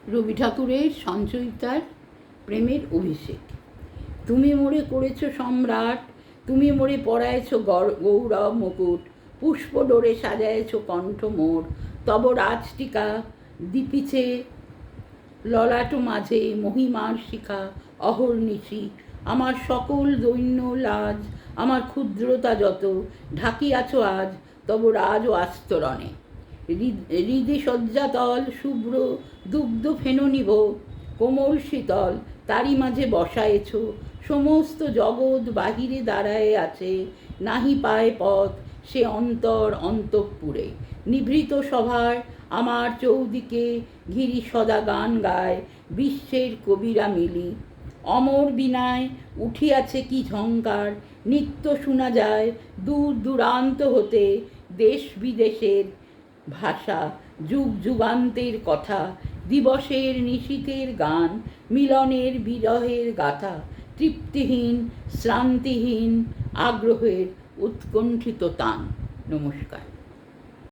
রবি ঠাকুরের সঞ্চয়িতার প্রেমের অভিষেক। তুমি মোরে করেছ সম্রাট, তুমি মোরে পরায়েছ গৌরব মুকুট, পুষ্প ডোরে সাজায়েছ কণ্ঠ মোর, তব রাজটিকা দীপিছে ললাট মাঝে মহিমার শিখা অহর্নিশি। আমার সকল দৈন্য লাজ, আমার ক্ষুদ্রতা যত, ঢাকিয়াছ আজ তব রাজ ও আস্তরণে। হৃদে শয্যাতল শুভ্র দুগ্ধ ফেননিভ, কোমল শীতল তারি মাঝে বসায়েছ, সমস্ত জগৎ বাহিরে দাঁড়ায়ে আছে, নাহি পায় পথ সে অন্তর অন্তঃপুরে। নিভৃত সভার আমার চৌদিকে ঘিরি সদা গান গায় বিশ্বের কবিরা মিলি। অমর বীণায় উঠিয়াছে কি ঝঙ্কার, নিত্য শোনা যায় দূর দূরান্ত হতে দেশ বিদেশের ভাষা, যুগ যুগান্তের কথা, দিবসের নিশীথের গান, মিলনের বিরহের গাথা, তৃপ্তিহীন শ্রান্তিহীন আগ্রহের উৎকণ্ঠিত তান। নমস্কার।